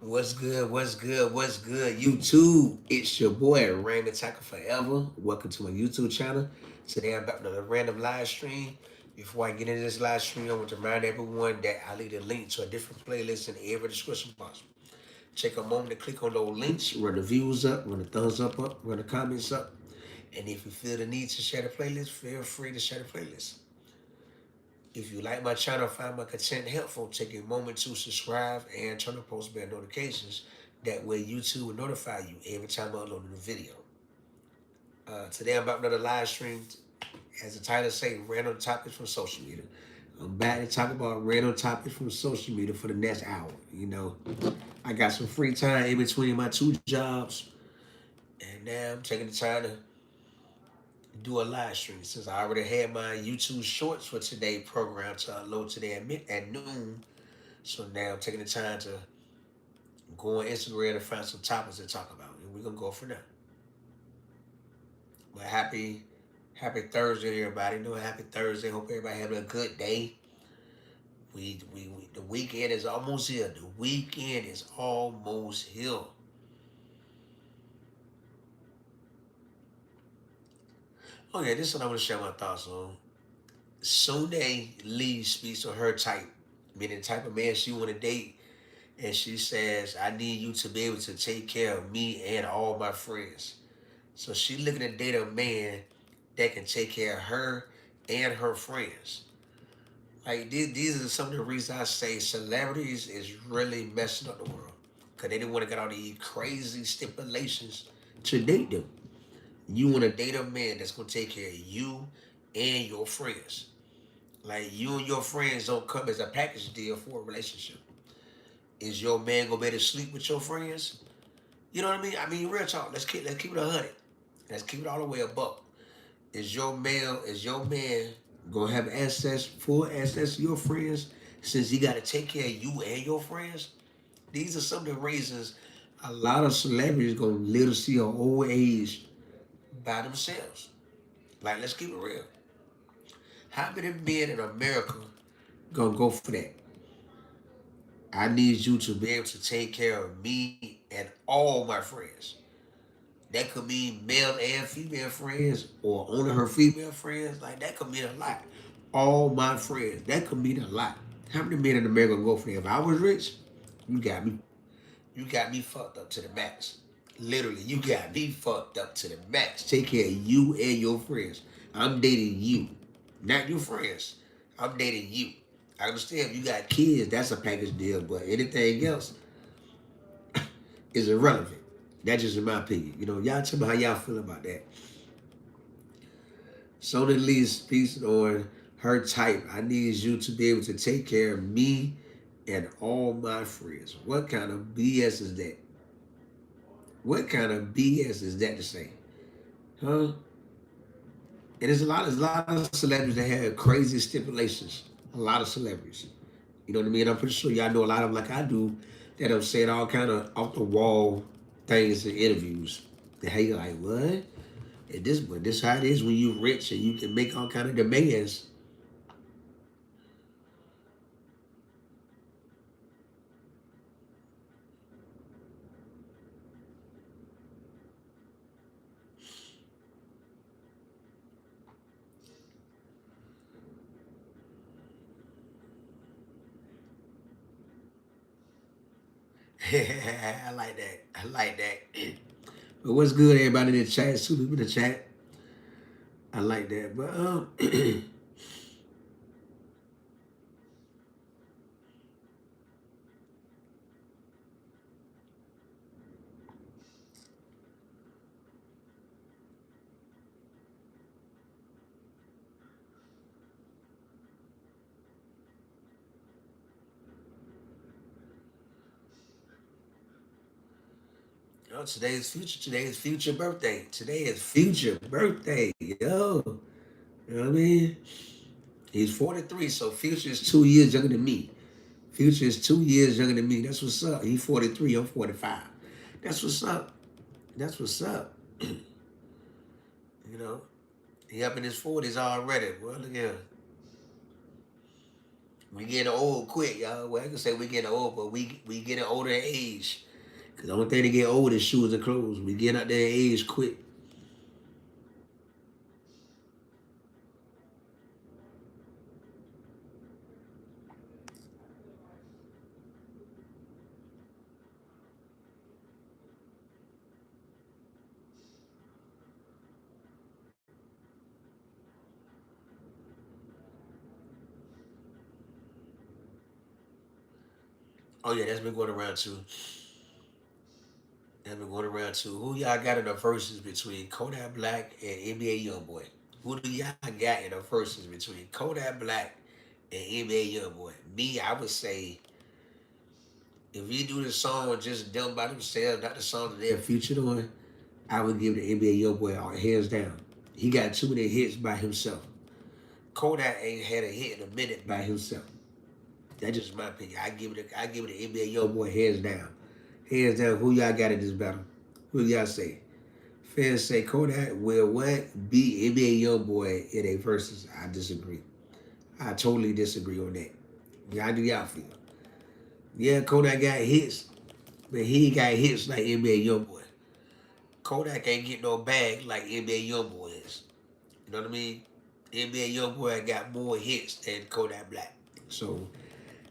What's good? What's good? What's good? YouTube, it's your boy Raymond Tackle Forever. Welcome to my YouTube channel. Today I'm back with another random live stream. Before I get into this live stream, I want to remind everyone that I leave a link to a different playlist in every description box. Take a moment to click on those links, run the views up, run the thumbs up, run the comments up. And if you feel the need to share the playlist, feel free to share the playlist. If you like my channel, find my content helpful, take a moment to subscribe and turn on post bell notifications. That way YouTube will notify you every time I upload a new video. Today I'm about another live stream. As the title say, random topics from social media. I'm back to talk about random topics from social media for the next hour. I got some free time in between my two jobs, and now I'm taking the time to do a live stream since I already had my YouTube shorts for today program to upload today at noon. So now I'm taking the time to go on Instagram and find some topics to talk about, and we're gonna go from there. But happy Thursday, everybody. Happy Thursday. Hope everybody having a good day. The weekend is almost here. The weekend is almost here. Okay, this is what I want to share my thoughts on. Sunday Lee speaks on her type, meaning the type of man she want to date, and she says, "I need you to be able to take care of me and all my friends." So she looking to date a man that can take care of her and her friends. Like these are some of the reasons I say celebrities is really messing up the world because they didn't want to get all these crazy stipulations to date them. You want to date a man that's gonna take care of you and your friends. Like you and your friends don't come as a package deal for a relationship. Is your man gonna be able to sleep with your friends? You know what I mean? I mean, real talk. Let's keep it 100. Let's keep it all the way above. Is your man gonna have full access to your friends since he gotta take care of you and your friends? These are some of the reasons a lot of celebrities gonna live to see an old age by themselves. Like, let's keep it real. How many men in America gonna go for that? I need you to be able to take care of me and all my friends. That could mean male and female friends, or only her female friends. Like that could mean a lot. All my friends. That could mean a lot. How many men in America go for that? If I was rich, you got me. You got me fucked up to the max. Literally, you got me fucked up to the max. Take care of you and your friends. I'm dating you, not your friends. I'm dating you. I understand if you got kids, that's a package deal, but anything else is irrelevant. That's just in my opinion. Y'all tell me how y'all feel about that. Sony Lee speaks on her type. I need you to be able to take care of me and all my friends. What kind of BS is that? What kind of BS is that to say? Huh? And there's a lot of celebrities that have crazy stipulations. A lot of celebrities. You know what I mean? I'm pretty sure y'all know a lot of them like I do that have said all kind of off the wall things in interviews. And hey, like what? But this how it is when you rich and you can make all kind of demands. I like that. I like that. But what's good, everybody in the chat? Two people in the chat. I like that. But today is future. Today is future birthday. Today is future birthday. Yo. You know what I mean? He's 43, so Future is 2 years younger than me. Future is 2 years younger than me. That's what's up. He's 43, I'm 45. That's what's up. That's what's up. You know, he up in his 40s already. Well, look here. We getting old quick, y'all. Well, I can say we getting old, but we getting older in age. Cause the only thing to get old is shoes and clothes. We getting out there in age quick. Oh yeah, that's been going around too. That's been going around too. Who y'all got in the verses between Kodak Black and NBA YoungBoy? Who do y'all got in the verses between Kodak Black and NBA YoungBoy? Me, I would say if you do the song just them by themselves, not the song that they're featured on, I would give the NBA YoungBoy all hands down. He got too many hits by himself. Kodak ain't had a hit in a minute by himself. That's just my opinion. I give it to NBA YoungBoy hands down. Hands down. Who y'all got in this battle? Who y'all say? Fans say Kodak will what beat NBA YoungBoy in a versus. I disagree. I totally disagree on that. Y'all do y'all feel? Yeah, Kodak got hits, but he ain't got hits like NBA YoungBoy. Kodak ain't get no bag like NBA YoungBoy is. You know what I mean? NBA YoungBoy got more hits than Kodak Black. So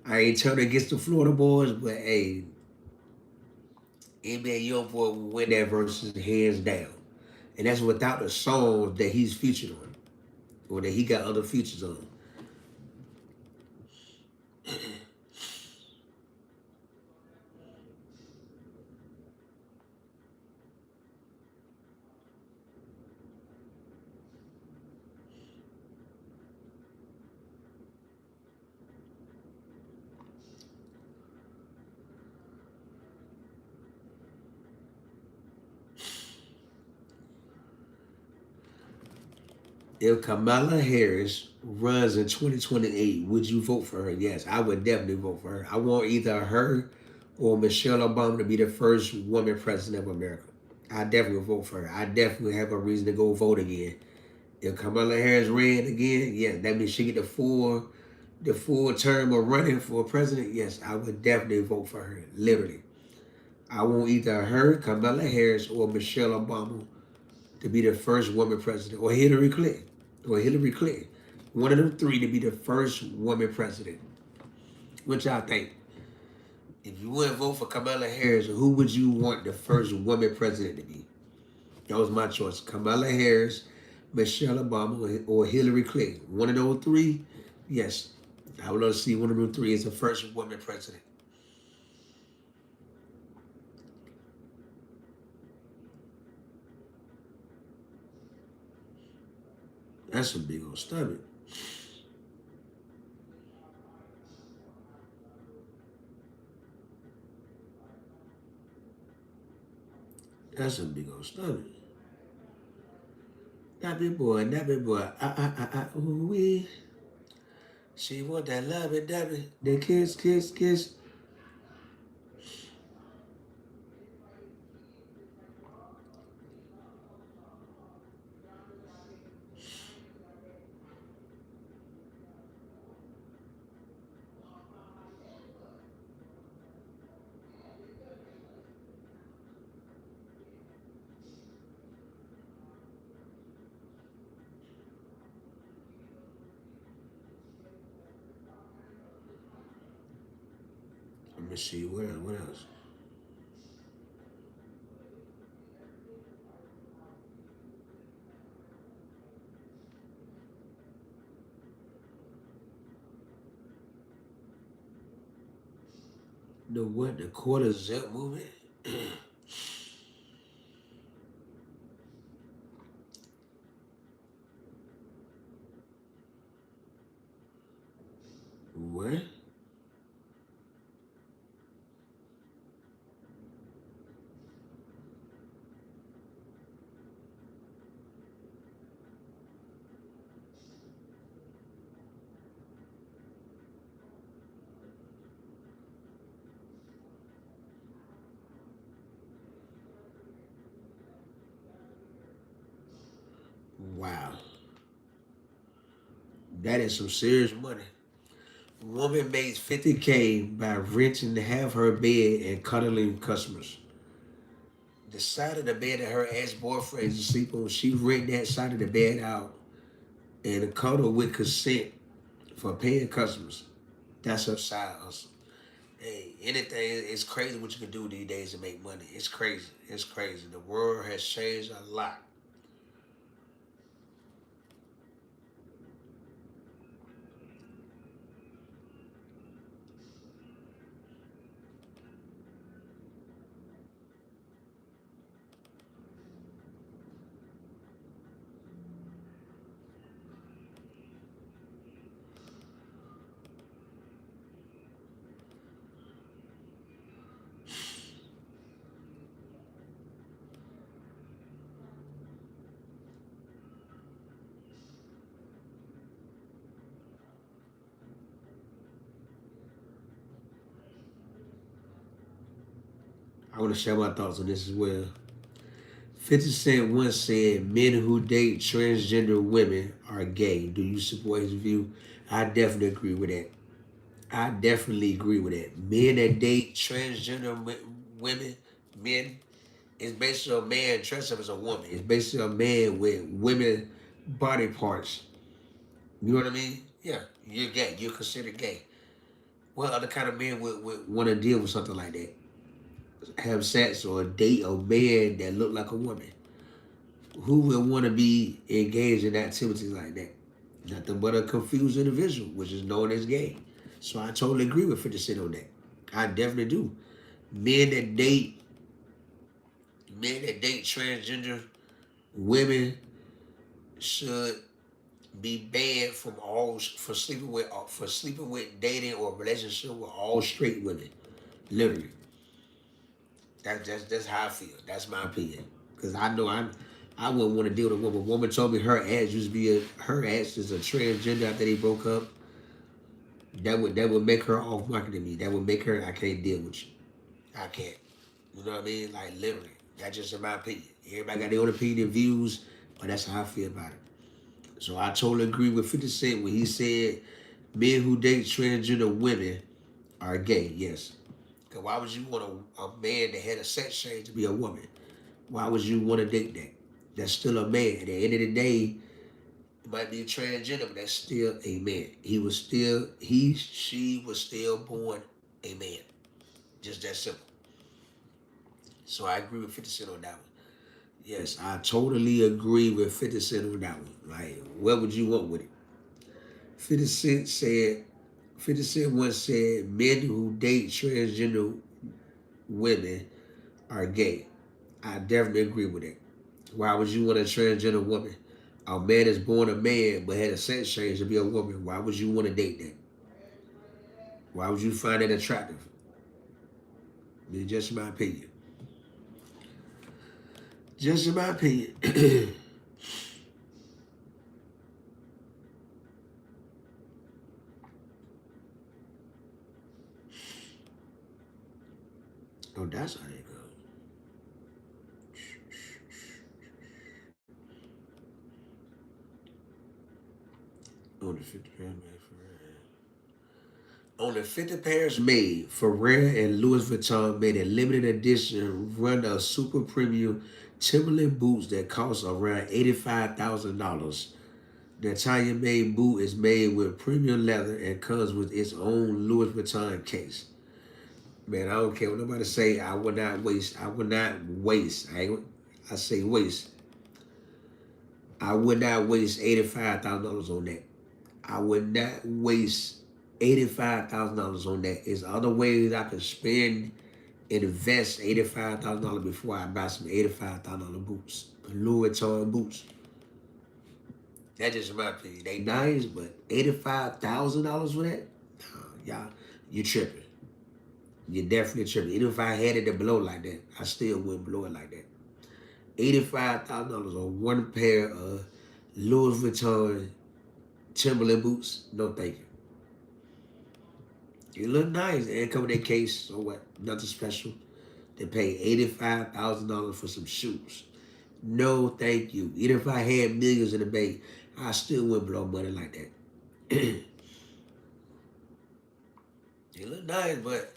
I ain't turning against the Florida boys, but hey, NBA YoungBoy will win that versus hands down. And that's without the songs that he's featured on or that he got other features on. If Kamala Harris runs in 2028, would you vote for her? Yes, I would definitely vote for her. I want either her or Michelle Obama to be the first woman president of America. I definitely vote for her. I definitely have a reason to go vote again. If Kamala Harris ran again, yeah, that means she get the full term of running for president. Yes, I would definitely vote for her. Literally, I want either her, Kamala Harris, or Michelle Obama to be the first woman president, or Hillary Clinton, or Hillary Clinton. One of them three to be the first woman president. What y'all think? If you wouldn't vote for Kamala Harris, who would you want the first woman president to be? That was my choice. Kamala Harris, Michelle Obama, or Hillary Clinton. One of those three, yes. I would love to see one of them three as the first woman president. That's a big old stomach. That's a big old stomach. That big boy. Ooh wee. She want that lovey dovey. The kiss, kiss, kiss. Let me see, what else? The what? The quarter zip movement? What? Wow. That is some serious money. Woman makes 50K by renting half her bed and cuddling customers. The side of the bed that her ex-boyfriend is asleep on, she rent that side of the bed out and cuddle with consent for paying customers. That's her side hustle. Hey, anything is crazy what you can do these days to make money. It's crazy. It's crazy. The world has changed a lot. I want to share my thoughts on this as well. 50 Cent once said, men who date transgender women are gay. Do you support his view? I definitely agree with that. I definitely agree with that. Men that date transgender women, men, is basically a man dressed up as a woman. It's basically a man with women body parts. You know what I mean? Yeah, you're gay. You're considered gay. What other kind of man would want to deal with something like that? Have sex or date a man that look like a woman? Who would want to be engaged in activities like that? Nothing but a confused individual, which is known as gay. So I totally agree with 50 Cent on that. I definitely do. Men that date men that date transgender women should be banned from all for sleeping with dating or relationship with all straight women. Literally. That's how I feel. That's my opinion. Cause I know I wouldn't want to deal with a woman. A woman told me her ex used to be her ex is a transgender after they broke up. That would make her off market to me. That would make her I can't deal with you. I can't. You know what I mean? Like literally. That's just in my opinion. Everybody got their own opinion and views, but that's how I feel about it. So I totally agree with 50 Cent when he said men who date transgender women are gay. Yes. Cause why would you want a man that had a sex change to be a woman? Why would you want to date that? That's still a man. At the end of the day, it might be transgender, but that's still a man. She was still born a man. Just that simple. So I agree with 50 Cent on that one. Yes, I totally agree with 50 Cent on that one. Like, what would you want with it? 50 Cent said, 50 Cent once said, men who date transgender women are gay. I definitely agree with it. Why would you want a transgender woman? A man is born a man but had a sex change to be a woman. Why would you want to date that? Why would you find that attractive? It's just my opinion. Just in my opinion. Oh, that's how they go. Only 50 pairs made for rare. Only 50 pairs made for Rare and Louis Vuitton made a limited edition run of super premium Timberland boots that cost around $85,000. The Italian made boot is made with premium leather and comes with its own Louis Vuitton case. Man, I don't care what nobody say. I would not waste. I would not waste. I say waste. I would not waste $85,000 on that. I would not waste $85,000 on that. There's other ways I could spend and invest $85,000 before I buy some $85,000 boots, Louis Vuitton boots. That's just my opinion. They nice, but $85,000 for that? No, y'all, you tripping. You definitely tripping. Even if I had it to blow like that, I still wouldn't blow it like that. $85,000 on one pair of Louis Vuitton Timberland boots? No, thank you. You look nice. They come in that case, so what? Nothing special. They pay $85,000 for some shoes. No, thank you. Even if I had millions in the bank, I still wouldn't blow money like that. They look nice, but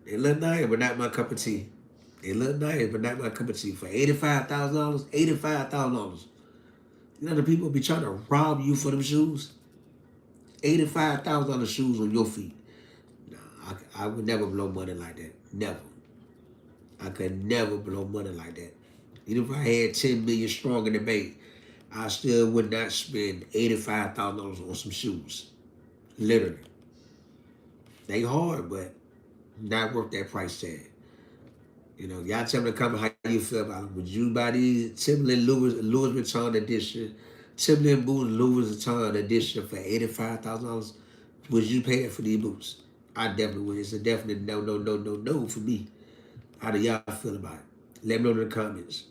they look nice, but not my cup of tea. They look nice, but not my cup of tea. For $85,000, $85,000. You know the people be trying to rob you for them shoes. $85,000 shoes on your feet. Nah, I would never blow money like that. Never. I could never blow money like that. Even if I had 10 million strong in the bank, I still would not spend $85,000 on some shoes. Literally. They hard, but not worth that price tag. You know, y'all tell me to comment how you feel about them. Would you buy these Timberland Louis Vuitton edition, Timberland boots Louis Vuitton edition for $85,000? Would you pay it for these boots? I definitely would. It's a definite no, no, no, no, no for me. How do y'all feel about it? Let me know in the comments.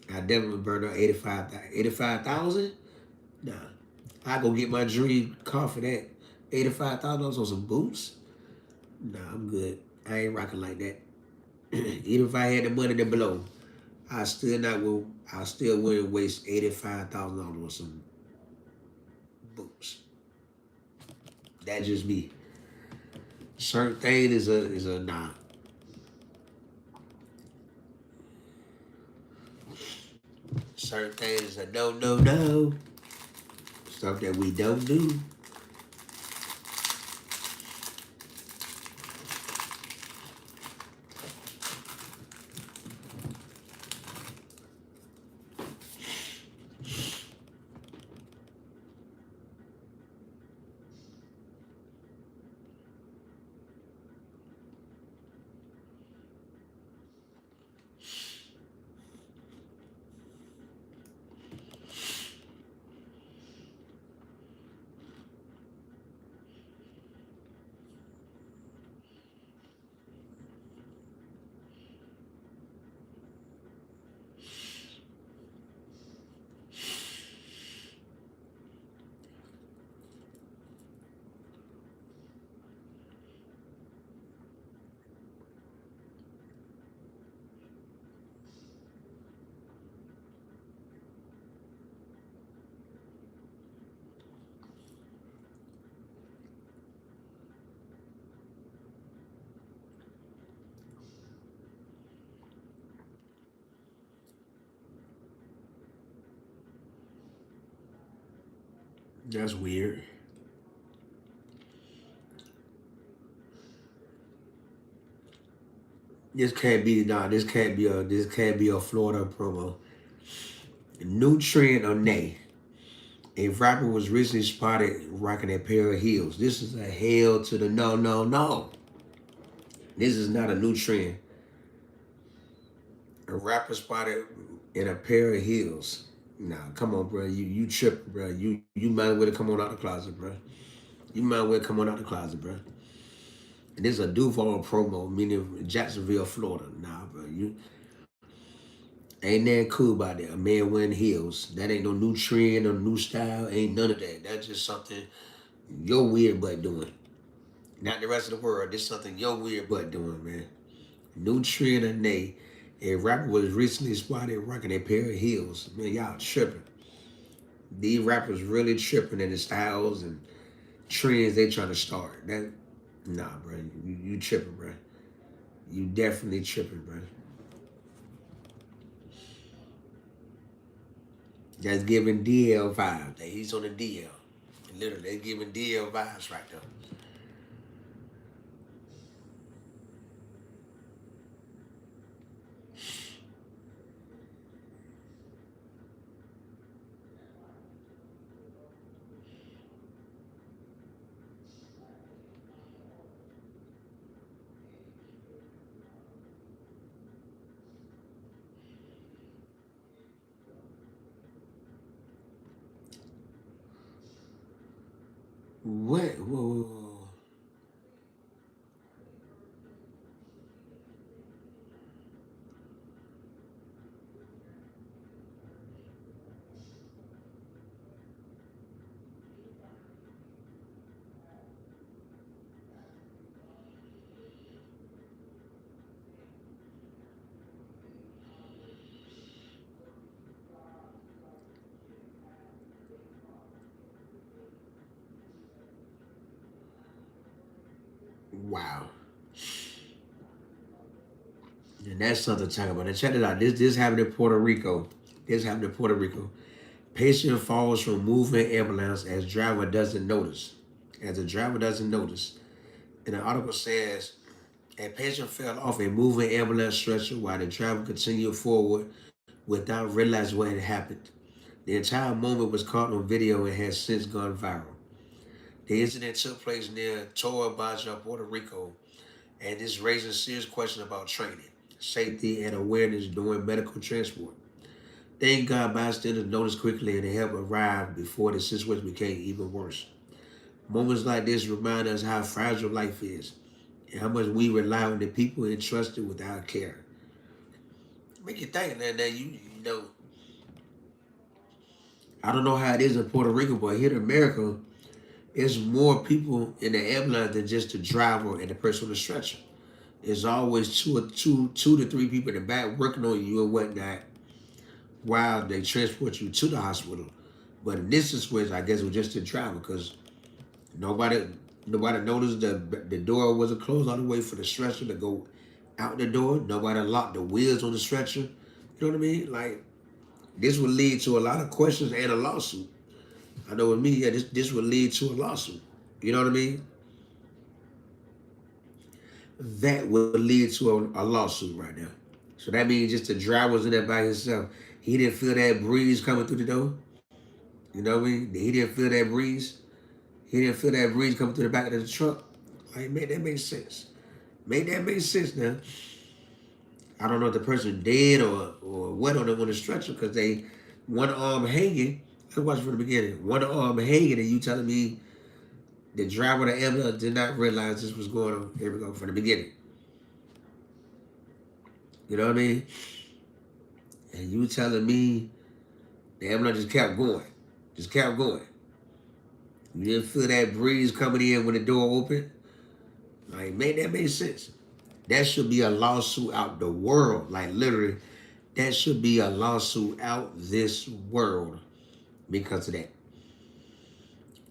I definitely would burn out 85,000. Nah, I go get my dream car for that. $85,000 on some boots. Nah, I'm good. I ain't rocking like that. Even if I had the money to blow, I still wouldn't waste $85,000 on some boots. That's just me. Certain thing is a nah. Certain thing is a no no no. Stuff that we don't do. That's weird. This can't be a Florida promo. New trend on Nay. A rapper was recently spotted rocking a pair of heels. This is a hell to the no, no, no. This is not a new trend. A rapper spotted in a pair of heels. Nah, come on, bro. You tripping, bro. You might well come on out the closet, bro. You might well come on out the closet, bro. And this is a Duval promo, meaning Jacksonville, Florida. Nah, bro. You ain't that cool about that. A man wearing heels. That ain't no new trend or new style. Ain't none of that. That's just something your weird butt doing. Not the rest of the world. This is something your weird butt doing, man. New trend or nay. A rapper was recently spotted rocking a pair of heels. Man, y'all tripping. These rappers really tripping in the styles and trends they trying to start. That nah, bro. You tripping, bro. You definitely tripping, bro. That's giving DL vibes. That he's on the DL. Literally, they giving DL vibes right there. What? Whoa, whoa, whoa. Wow. And that's something to talk about. Now check it out. This happened in Puerto Rico. This happened in Puerto Rico. Patient falls from moving ambulance as driver doesn't notice. As the driver doesn't notice. And the article says a patient fell off a moving ambulance stretcher while the driver continued forward without realizing what had happened. The entire moment was caught on video and has since gone viral. The incident took place near Toa Baja, Puerto Rico, and is raising serious questions about training, safety, and awareness during medical transport. Thank God bystanders noticed quickly and help arrived before the situation became even worse. Moments like this remind us how fragile life is and how much we rely on the people entrusted with our care. Make you think that you know, I don't know how it is in Puerto Rico, but here in America, it's more people in the ambulance than just the driver and the person on the stretcher. There's always two to three people in the back working on you and whatnot while they transport you to the hospital. But in this situation, I guess it was just the driver because nobody nobody noticed the door wasn't closed all the way for the stretcher to go out the door. Nobody locked the wheels on the stretcher. You know what I mean? Like this would lead to a lot of questions and a lawsuit. I know with me, yeah, this would lead to a lawsuit. You know what I mean? That would lead to a lawsuit right now. So that means just the driver was in there by himself. He didn't feel that breeze coming through the door. You know what I mean? He didn't feel that breeze. He didn't feel that breeze coming through the back of the truck. Like, make that make sense. Make that make sense now. I don't know if the person dead or what on them on the stretcher because they one arm hanging. Let's watch from the beginning. One arm hanging, and you telling me the driver of the ambulance did not realize this was going on. Here we go from the beginning. You know what I mean? And you telling me the ambulance just kept going. Just kept going. You didn't feel that breeze coming in when the door opened? Like, man, that made sense. That should be a lawsuit out the world. Like, literally, that should be a lawsuit out this world because of that.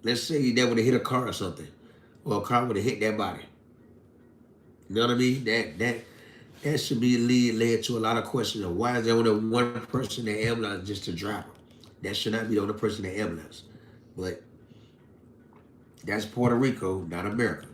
Let's say that would have hit a car or something. Or a car would have hit that body. You know what I mean? That should be led to a lot of questions of why is there only one person in the ambulance just a driver? That should not be the only person in the ambulance. But that's Puerto Rico, not America.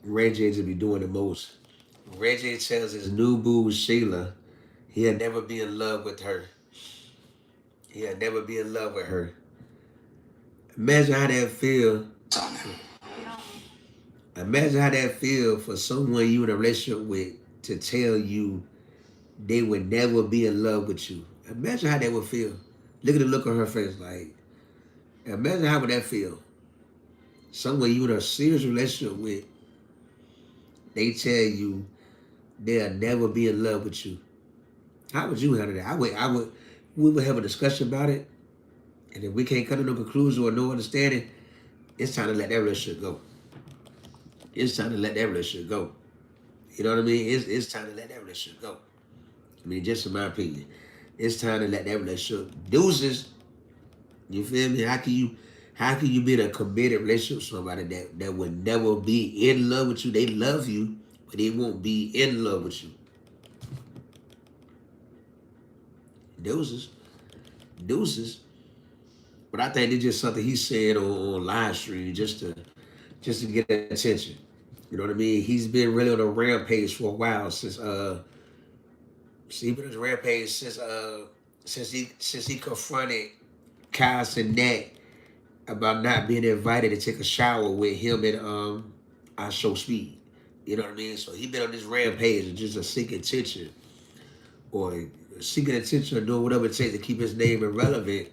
Ray J to be doing the most. Ray J tells his new boo Sheila he'll never be in love with her. He'll never be in love with her. Imagine how that feel. Imagine how that feel for someone you in a relationship with to tell you they would never be in love with you. Imagine how that would feel. Look at the look on her face. Like, imagine how would that feel. Someone you in a serious relationship with, they tell you they'll never be in love with you. How would you handle that? We would have a discussion about it, and if we can't come to no conclusion or no understanding, it's time to let that relationship go. It's time to let that relationship go. You know what I mean? It's time to let that relationship go. I mean, just in my opinion, it's time to let that relationship deuces. You feel me? How can you be in a committed relationship with somebody that would never be in love with you? They love you, but they won't be in love with you. Deuces. Deuces. But I think it's just something he said on live stream just to get attention. You know what I mean? He's been really on a rampage for a while he's been on a rampage since he confronted Kyle Sinet about not being invited to take a shower with him and I Show Speed. You know what I mean? So he been on this rampage and just a seeking attention or seeking attention or doing whatever it takes to keep his name irrelevant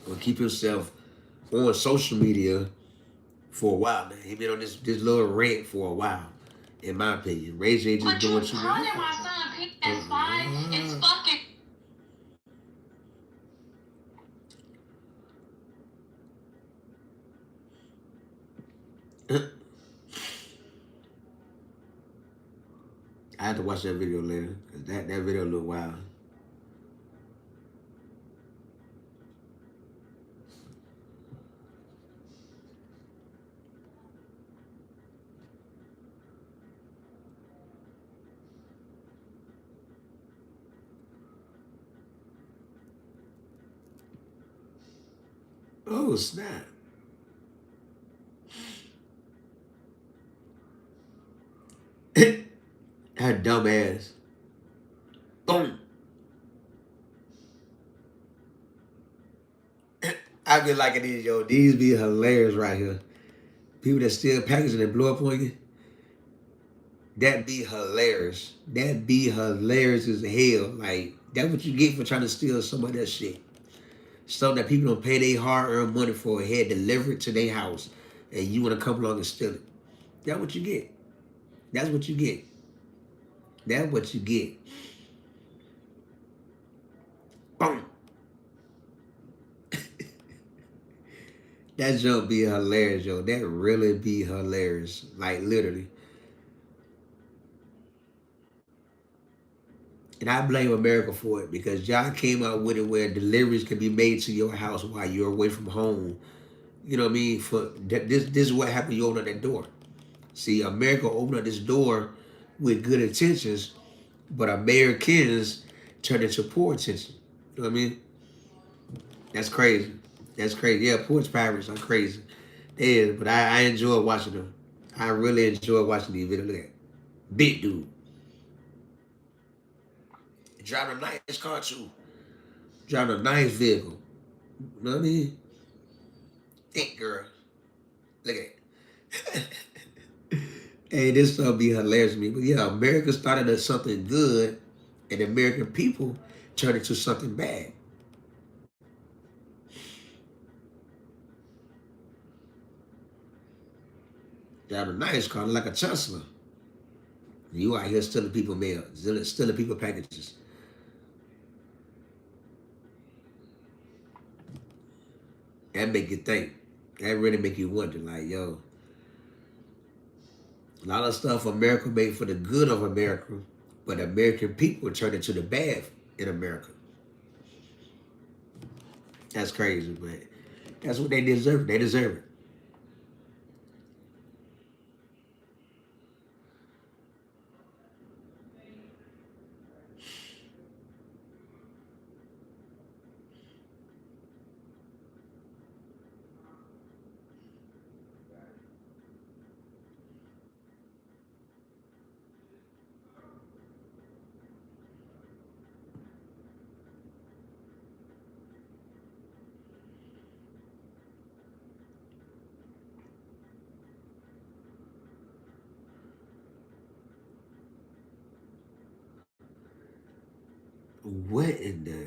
or keep himself on social media for a while now. He been on this little rant for a while, in my opinion. Ray J just doing too much. My son PS5 is fucking. I have to watch that video later because that video look wild. Oh snap! Her dumb ass. Boom. I be liking these, yo. These be hilarious right here. People that steal packages and blow up on you. That be hilarious. That be hilarious as hell. Like, that's what you get for trying to steal some of that shit. Stuff that people don't pay their hard-earned money for, had delivered to their house, and you want to come along and steal it. That's what you get. That's what you get. That's what you get. Boom. That joke be hilarious, yo. That really be hilarious. Like, literally. And I blame America for it because y'all came out with it where deliveries can be made to your house while you're away from home. You know what I mean? For this is what happened. You open up that door. See, America opened up this door with good intentions, but Americans turn into poor intentions. You know what I mean? That's crazy. That's crazy. Yeah, porch pirates are crazy. They is, but I enjoy watching them. I really enjoy watching these videos. Look at that. Big dude. Driving a nice car too. Driving a nice vehicle. You know what I mean? Think, girl. Look at it. Hey, this stuff be hilarious to me. But yeah, America started as something good, and the American people turned it to something bad. Driving a nice car like a Tesla. You out here stealing people mail, stealing people packages. That make you think. That really make you wonder, like, yo, a lot of stuff America made for the good of America, but American people turned it to the bad in America. That's crazy, but that's what they deserve. They deserve it. What in the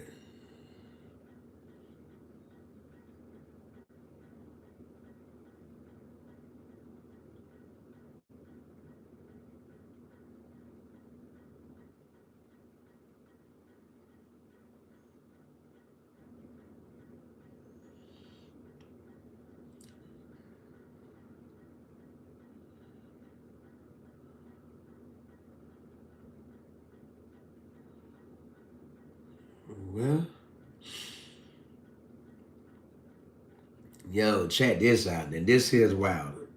well? Yo, check this out. And this here is wild.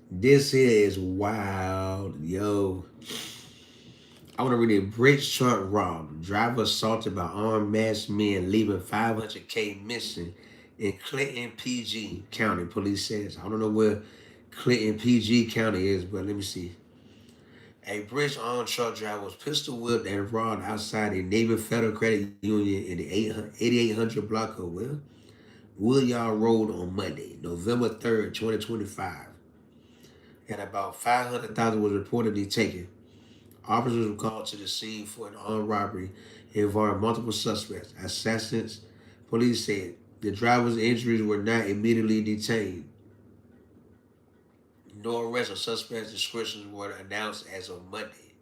This here is wild, yo. I want to read it. Bridge truck robbed. Driver assaulted by armed masked men, leaving 500K missing in Clinton, PG County. Police says. I don't know where Clinton, PG County is, but let me see. A bridge armed truck driver was pistol whipped and robbed outside a Navy Federal Credit Union in the 8800 block of Woodyard Road on Monday, November 3rd, 2025. And about 500,000 was reportedly taken. Officers were called to the scene for an armed robbery involving multiple suspects. Assassins, police said. The driver's injuries were not immediately detained. No arrest or suspects' descriptions were announced as of Monday.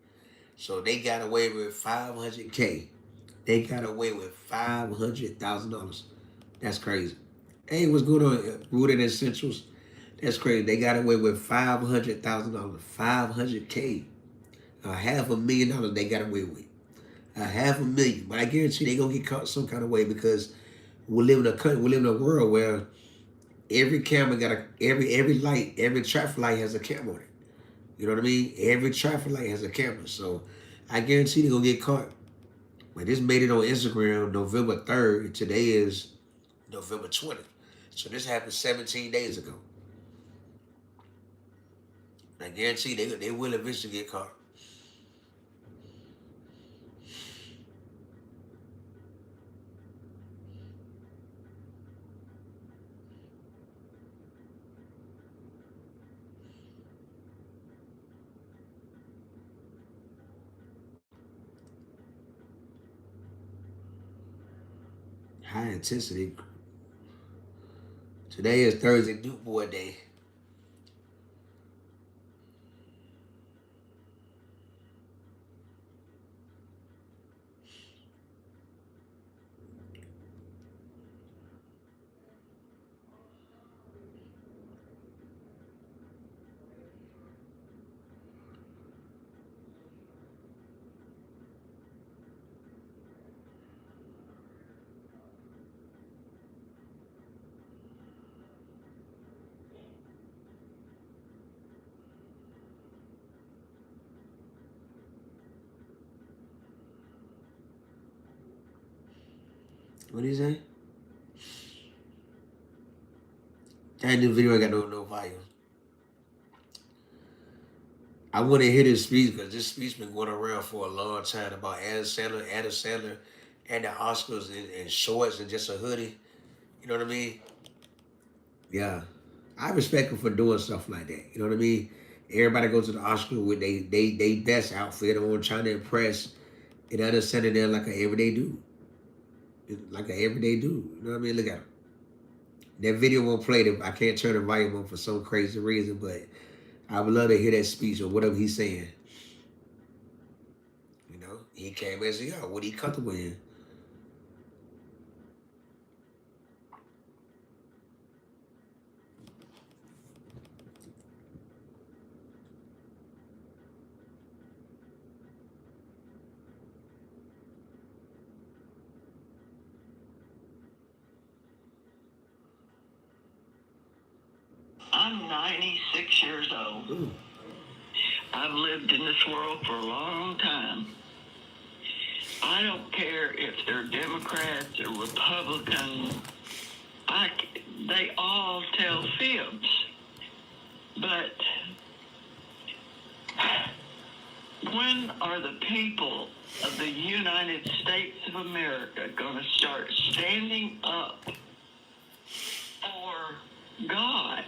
So they got away with 500K. They got away with $500,000. That's crazy. Hey, what's going on? Rooted Essentials. That's crazy. They got away with $500,000. 500K. $500,000 they got away with. $500,000. But I guarantee they gonna get caught some kind of way because we live in a country, we live in a world where every camera got every light, every traffic light has a camera on it. You know what I mean? Every traffic light has a camera. So I guarantee they're gonna get caught. But this made it on Instagram November 3rd. Today is November 20th. So this happened 17 days ago. I guarantee they will eventually get caught. High intensity. Today is Thursday Duke Boy Day. What do you say? That new video ain't got no volume. I want to hear this speech because this speech been going around for a long time about Adam Sandler, and the Oscars in shorts and just a hoodie. You know what I mean? Yeah, I respect him for doing stuff like that. You know what I mean? Everybody goes to the Oscar with they best outfit on, trying to impress, and Adam Sandler there like an everyday dude, like an everyday dude. You know what I mean? Look at him. That video won't play. I can't turn the volume on for some crazy reason, but I would love to hear that speech or whatever he's saying. You know, he came as he are. What he comfortable in? I'm 96 years old. Ooh. I've lived in this world for a long time. I don't care if they're Democrats or Republicans. They all tell fibs. But when are the people of the United States of America going to start standing up for God?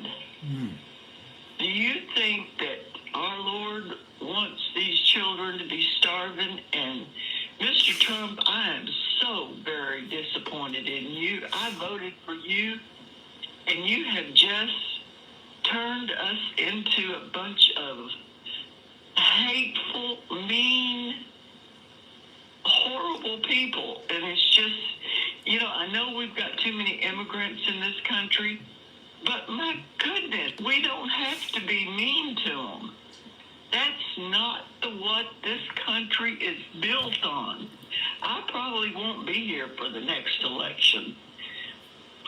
Do you think that our Lord wants these children to be starving? And Mr. Trump, I am so very disappointed in you. I voted for you, and you have just turned us into a bunch of hateful, mean, horrible people. And it's just, I know we've got too many immigrants in this country, but my goodness, we don't have to be mean to them. That's not what this country is built on. I probably won't be here for the next election.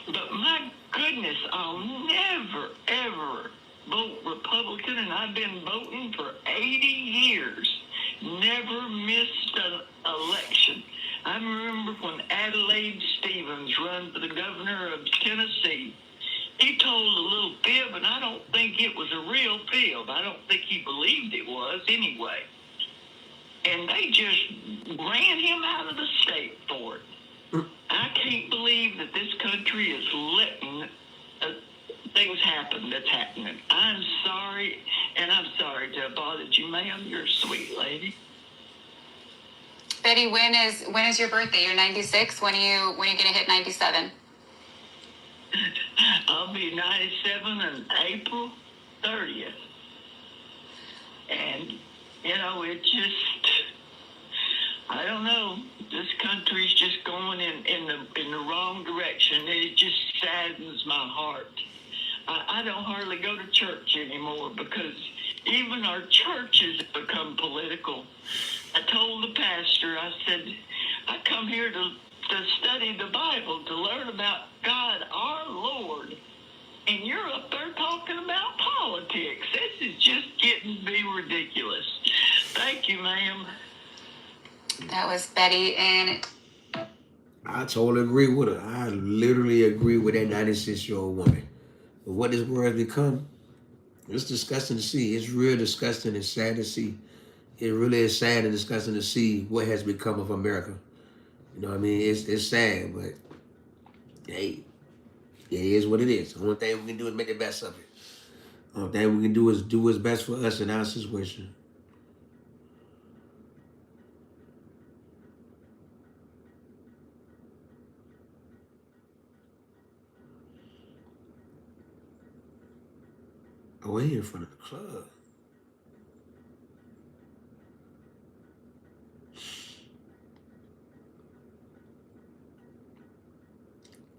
But my goodness, I'll never, ever vote Republican, and I've been voting for 80 years. Never missed an election. I remember when Adelaide Stevens ran for the governor of Tennessee. He told a little fib, and I don't think it was a real fib. I don't think he believed it was anyway. And they just ran him out of the state for it. I can't believe that this country is letting things happen that's happening. I'm sorry, and I'm sorry to have bothered you, ma'am. You're a sweet lady. Betty, when is your birthday? You're 96. When are you gonna hit 97? I'll be 97 on April 30th. And, you know, it just, I don't know. This country's just going in the wrong direction. It just saddens my heart. I don't hardly go to church anymore because even our churches have become political. I told the pastor, I said, I come here to study the Bible, to learn about God, our Lord. And you're up there talking about politics. This is just getting to be ridiculous. Thank you, ma'am. That was Betty, and I totally agree with her. I literally agree with that 96-year-old woman. But what this world has become, it's disgusting to see. It's real disgusting and sad to see. It really is sad and disgusting to see what has become of America. You know what I mean? It's sad, but hey, it is what it is. The only thing we can do is make the best of it. The only thing we can do is do what's best for us in our situation. Oh, we're here in front of the club.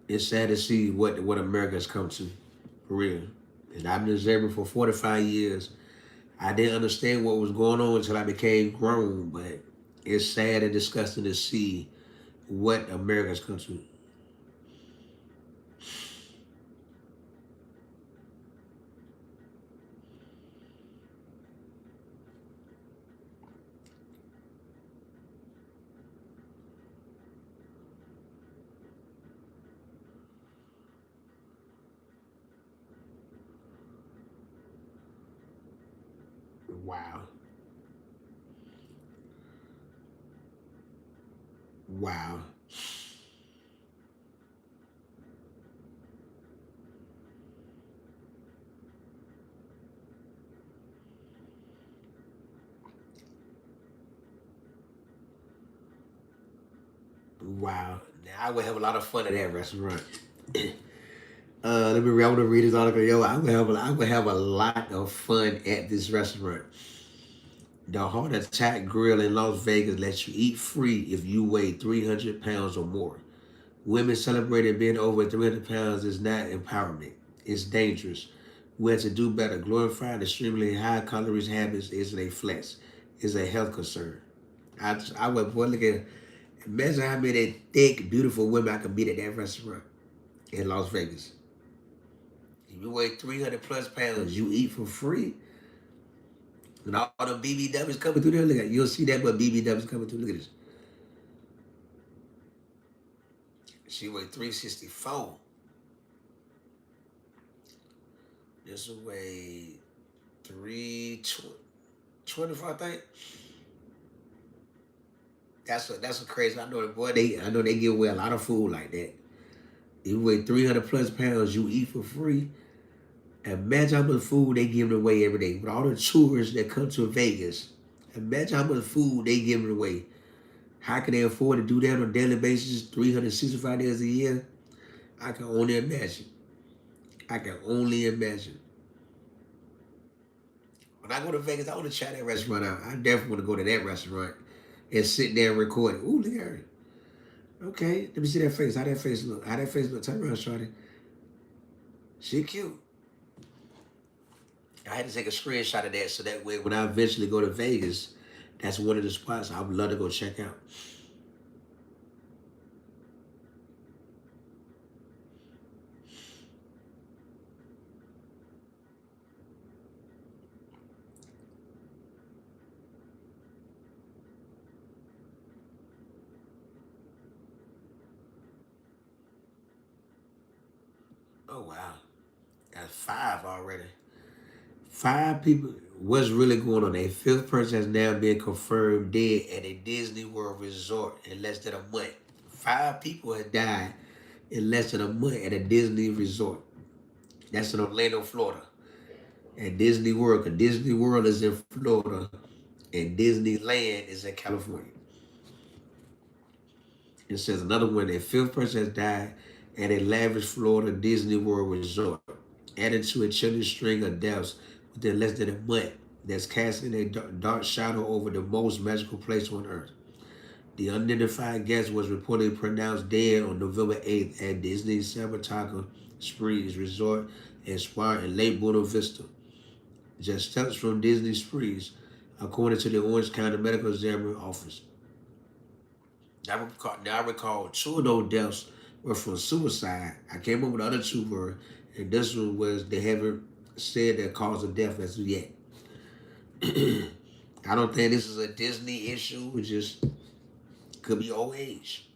It's sad to see what America has come to, for real. And I've been observing for 45 years. I didn't understand what was going on until I became grown, but it's sad and disgusting to see what America has come to. Wow. Wow. Wow. Now, I would have a lot of fun at that restaurant. Let me read. I want to read this article. Yo, I would have a lot of fun at this restaurant. The Heart Attack Grill in Las Vegas lets you eat free if you weigh 300 pounds or more. Women celebrating being over 300 pounds is not empowerment. It's dangerous. We have to do better. Glorifying extremely high calories habits isn't a flex. It's a health concern. I would boy, look at, imagine how many thick, beautiful women I could meet at that restaurant in Las Vegas. If you weigh 300 plus pounds, you eat for free. And all the BBWs coming through there, look at, you'll see that, but BBWs coming through. Look at this. She weighed 364. This will weigh 324, I think. That's a crazy. I know they give away a lot of food like that. You weigh 300 plus pounds, you eat for free. Imagine how much food they giving away every day. With all the tourists that come to Vegas, imagine how much food they giving away. How can they afford to do that on a daily basis, 365 days a year? I can only imagine. I can only imagine. When I go to Vegas, I want to try that restaurant out. I definitely want to go to that restaurant and sit there and record it. Ooh, look at her. Okay, let me see that face. How that face look? How that face look? Turn around, Shorty. She cute. I had to take a screenshot of that so that way when I eventually go to Vegas, that's one of the spots I would love to go check out. Oh wow, that's 5 already. 5 people. What's really going on? A 5th person has now been confirmed dead at a Disney World resort in less than a month. 5 people have died in less than a month at a Disney resort. That's in Orlando, Florida. At Disney World, because Disney World is in Florida and Disneyland is in California. It says another one, a 5th person has died and a lavish Florida Disney World resort, added to a chilling string of deaths within less than a month that's casting a dark shadow over the most magical place on earth. The unidentified guest was reportedly pronounced dead on November 8th at Disney's Saratoga Springs Resort and Spa in Lake Buena Vista, just steps from Disney Springs, according to the Orange County Medical Examiner Office. Now I recall two of those deaths were from suicide. I can't remember the other two were, and this one was they haven't said the cause of death as of yet. I don't think this is a Disney issue. It just could be old age.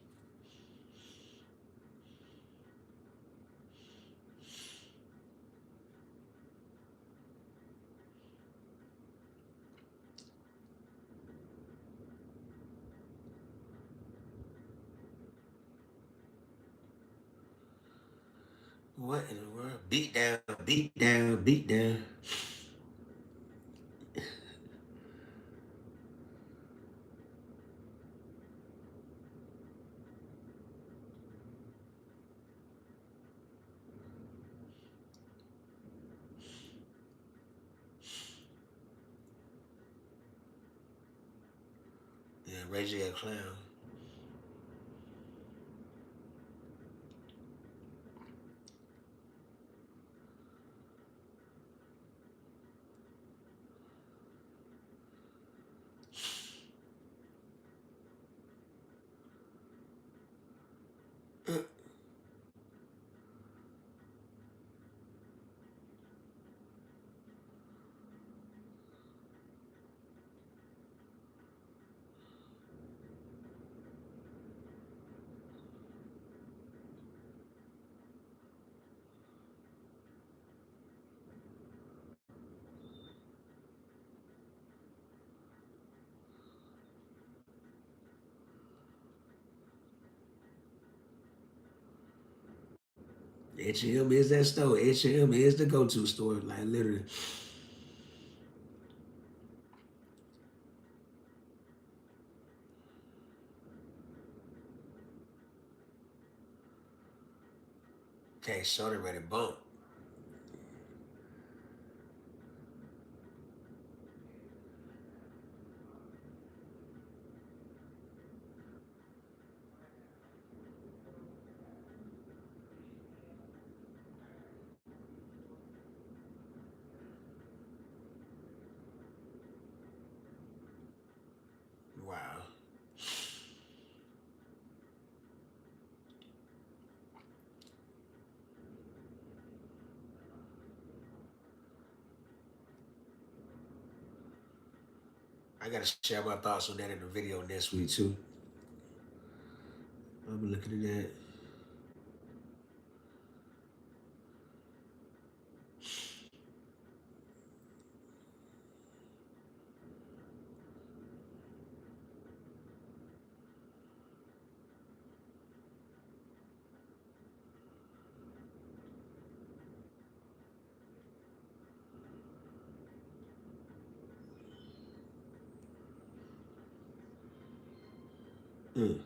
What in the world? Beat down, beat down, beat down. Yeah, Ray J a clown. H&M is that store. H&M is the go-to store, like literally. Okay, Shorty ready to bump. Wow. I gotta share my thoughts on that in the video next week too. I'm looking at that. Mm.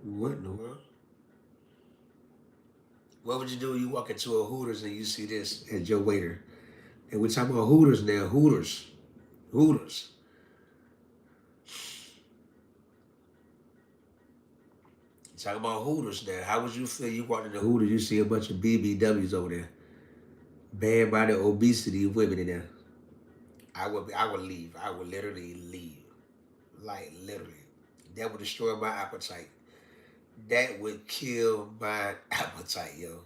What in the world? What would you do when you walk into a Hooters and you see this as your waiter? And we're talking about Hooters now. Hooters. Hooters. Talking about Hooters now. How would you feel you walk into Hooters, you see a bunch of BBWs over there? Banned by the obesity of women in there. I would leave. I would literally leave. Like literally. That would destroy my appetite. That would kill my appetite, yo.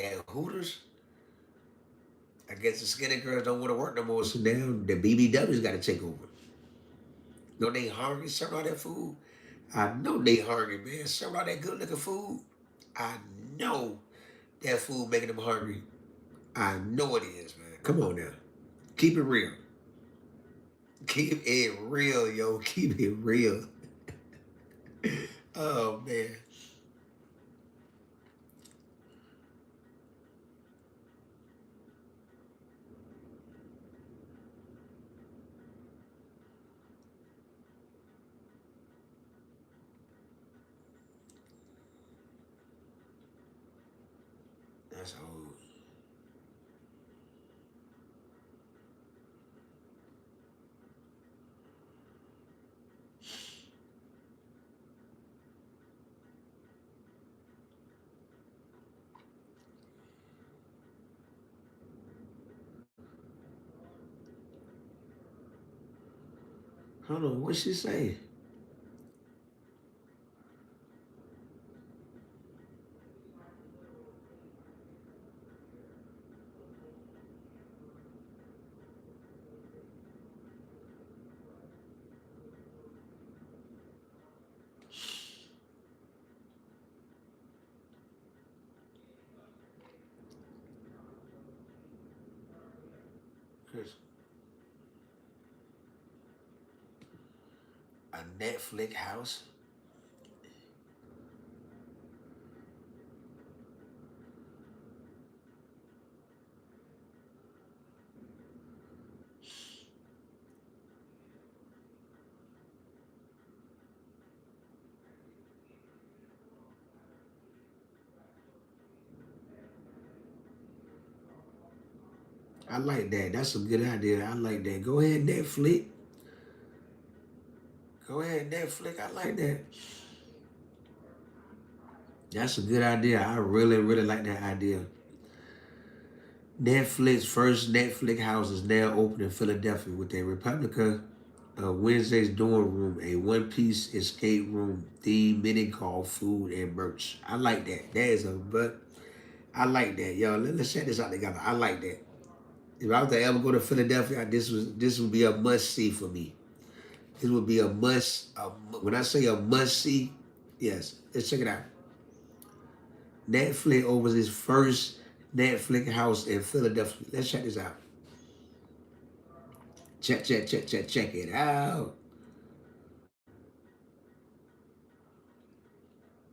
And Hooters? I guess the skinny girls don't want to work no more, so now the BBW's got to take over. No, they hungry, serve all that food. I know they hungry, man. Serve all that good looking food. I know that food making them hungry. I know it is, man. Come on now. Keep it real. Keep it real, yo. Keep it real. Oh, man. That's old. Hold on. What's she say? Chris, a Netflix house? I like that. That's a good idea. I like that. Go ahead, Netflix. Go ahead, Netflix. I like that. That's a good idea. I really, really like that idea. Netflix first Netflix house is now open in Philadelphia with a Republica Wednesday's dorm room, a one-piece escape room, theme, mini golf, food, and merch. I like that. That is a but. I like that, yo. Let's check this out together. I like that. If I was to ever go to Philadelphia, this would be a must see for me. This would be a must. When I say a must see, yes. Let's check it out. Netflix opens its first Netflix house in Philadelphia. Let's check this out. Check it out.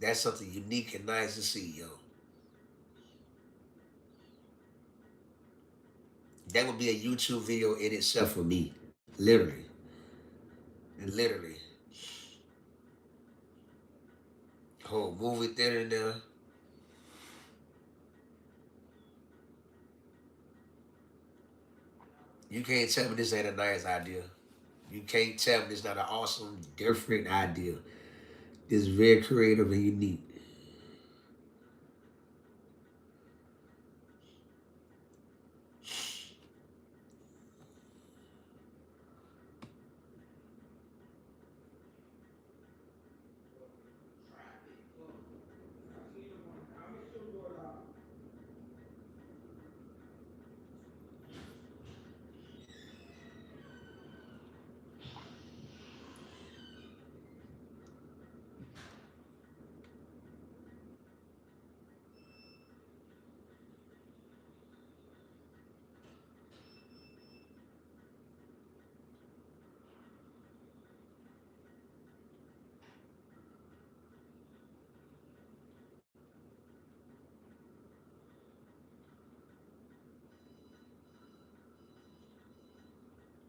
That's something unique and nice to see, yo. That would be a YouTube video in itself for me. Literally. And literally. Whole movie theater now. You can't tell me this ain't a nice idea. You can't tell me this not an awesome, different idea. This is very creative and unique.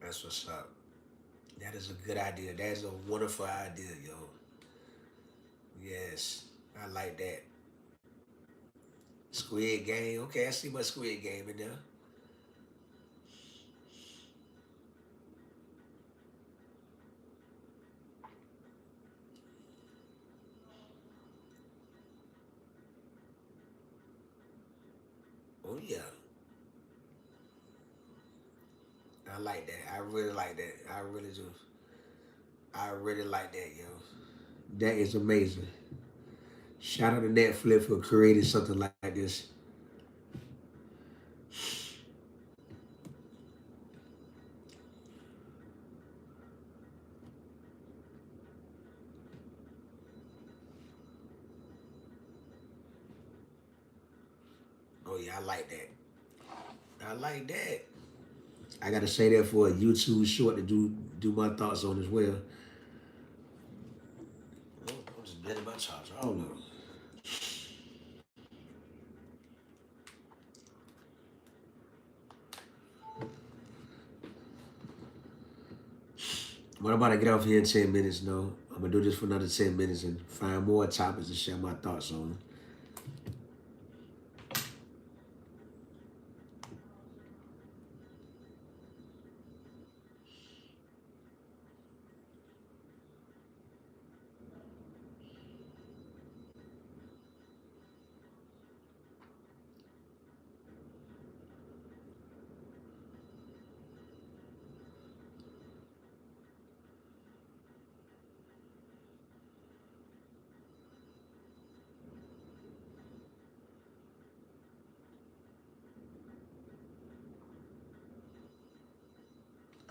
That's what's up. That is a good idea. That is a wonderful idea, yo. Yes. I like that. Squid Game. Okay, I see my Squid Game in there. Oh yeah. I like that. I really like that. I really do. I really like that, yo. That is amazing. Shout out to Netflix for creating something like this. Yeah, I like that. I like that. I gotta say that for a YouTube short to do my thoughts on as well. Oh, I'm just betting my charger. I don't know. But I'm about to get off here in 10 minutes, no. I'm gonna do this for another 10 minutes and find more topics to share my thoughts on.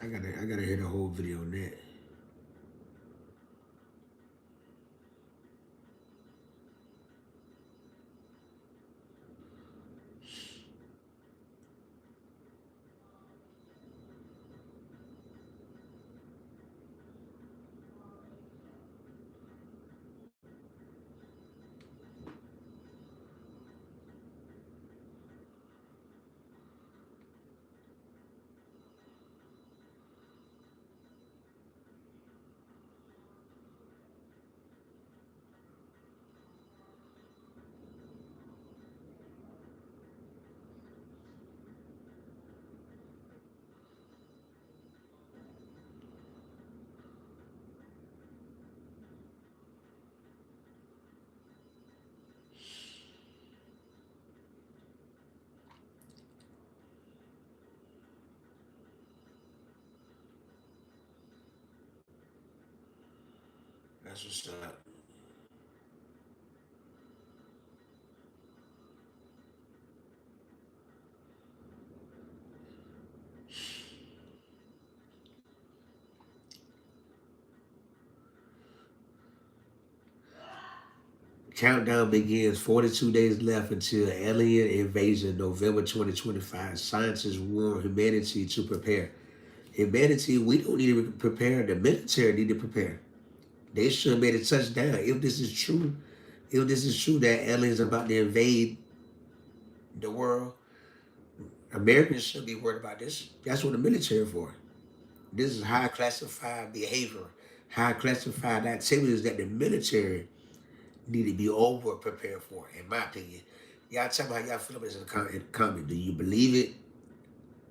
I gotta hear the whole video on that. That's what's up. Countdown begins 42 days left until alien invasion November 2025. Scientists warn humanity to prepare. Humanity, we don't need to prepare. The military need to prepare. They should have made a touchdown. If this is true that aliens are about to invade the world, Americans should be worried about this. That's what the military for. This is high classified behavior, high classified activities that the military need to be over prepared for, in my opinion. Y'all tell me how y'all feel about this in the comment. Do you believe it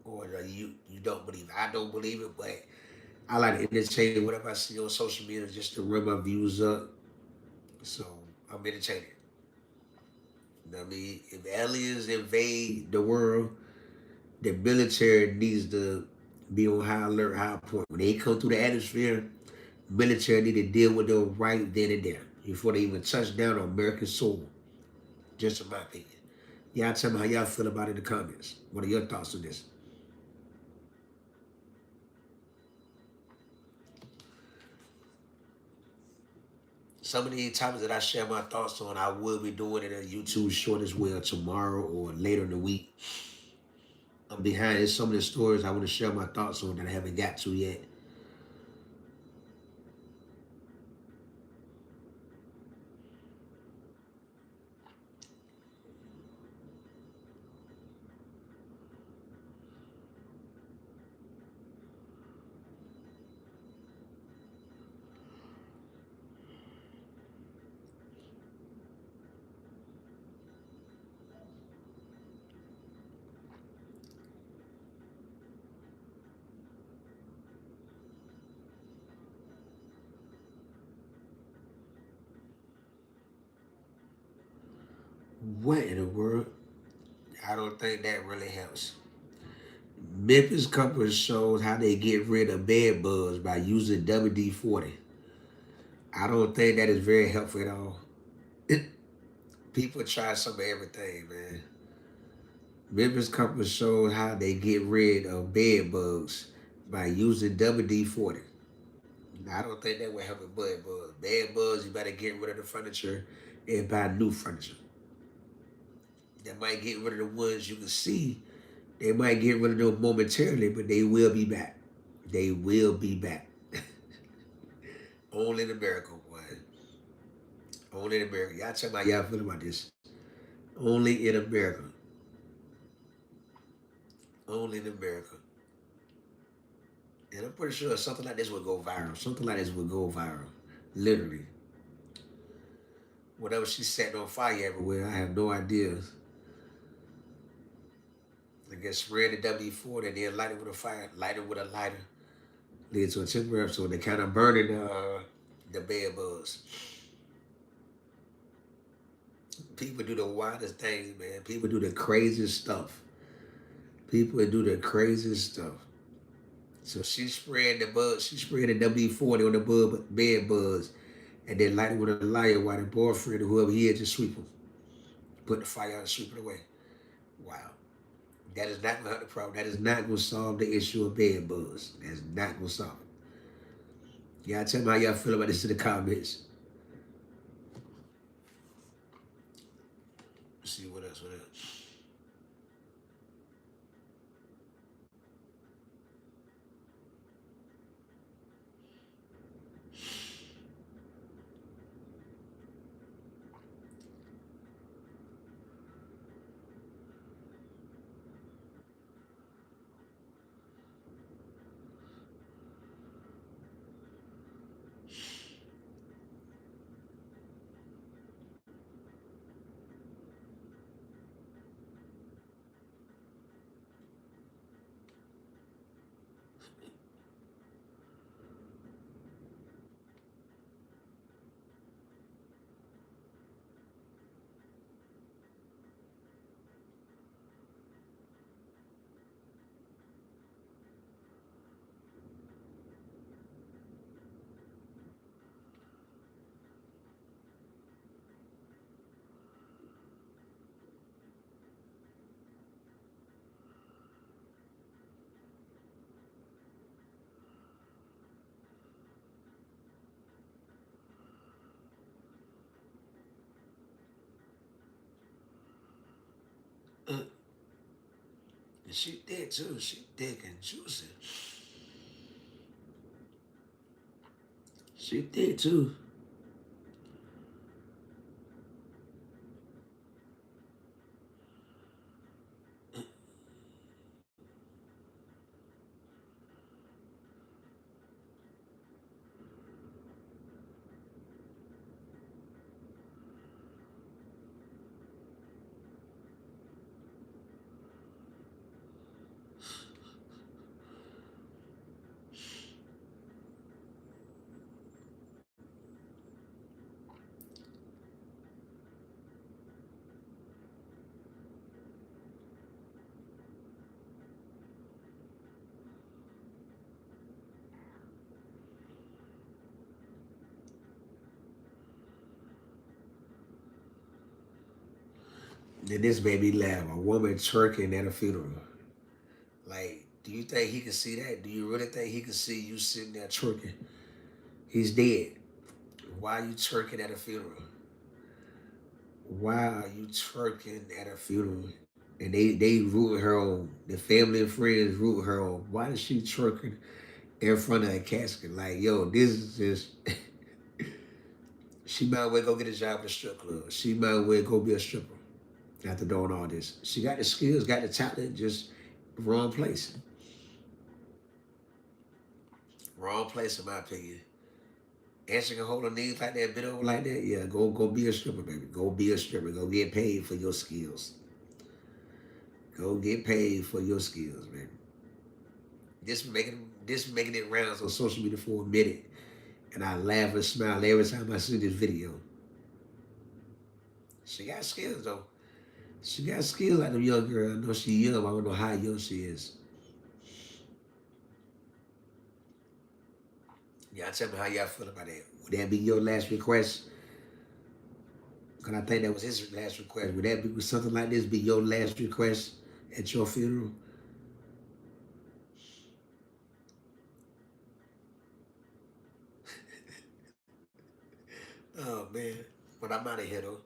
or do you don't believe it? I don't believe it, but I like to entertain whatever I see on social media just to run my views up. So I'm entertaining. You know what I mean? If aliens invade the world, the military needs to be on high alert, high point. When they come through the atmosphere, military need to deal with them right then and there before they even touch down on American soil. Just in my opinion. Y'all tell me how y'all feel about it in the comments. What are your thoughts on this? Some of these topics that I share my thoughts on, I will be doing in a YouTube short as well tomorrow or later in the week. I'm behind some of the stories I want to share my thoughts on that I haven't got to yet. What in the world? I don't think that really helps. Memphis Couple shows how they get rid of bed bugs by using WD-40. I don't think that is very helpful at all. People try some of everything, man. Memphis Couple shows how they get rid of bed bugs by using WD-40. I don't think that will help with bed bugs. Bed bugs, you better get rid of the furniture and buy new furniture. That might get rid of the ones you can see. They might get rid of them momentarily, but they will be back. They will be back. Only in America, boy. Only in America. Y'all tell me how y'all feel about this. Only in America. Only in America. And I'm pretty sure something like this would go viral. Something like this would go viral. Literally. Whatever she's setting on fire everywhere, I have no idea. I guess spread the WD-40 and then light it with a fire, light it with a lighter, lead to a temporary, so they kind of burning the bed bugs. People do the wildest things, man. People do the craziest stuff. People do the craziest stuff. So she spraying the bugs, she spraying the WD-40 on the bed bugs, and then light it with a lighter while the boyfriend or whoever he is just sweep them. Put the fire out and sweep it away. Wow. That is not going to help the problem. That is not going to solve the issue of bed bugs. That's not going to solve it. Y'all tell me how y'all feel about this in the comments. Let's see what else. She thick too. She thick and juicy. She thick too. Then this made me laugh. A woman twerking at a funeral. Like, do you think he can see that? Do you really think he can see you sitting there twerking? He's dead. Why are you twerking at a funeral? Why are you twerking at a funeral? And they rooting her on. The family and friends rooting her on. Why is she twerking in front of a casket? Like, yo, this is just. She might well go get a job at a strip club. She might well go be a stripper after doing all this. She got the skills, got the talent, just wrong place. Wrong place, in my opinion. And she can hold her knees like that, bit over like that. Yeah, go be a stripper, baby. Go be a stripper. Go get paid for your skills. Go get paid for your skills, baby. This making it rounds on social media for a minute. And I laugh and smile every time I see this video. She got skills though. She got skills like the young girl. I know she young, but I don't know how young she is. Y'all tell me how y'all feel about that. Would that be your last request? Because I think that was his last request. Would that be something like this be your last request at your funeral? Oh man. But I'm out of here though.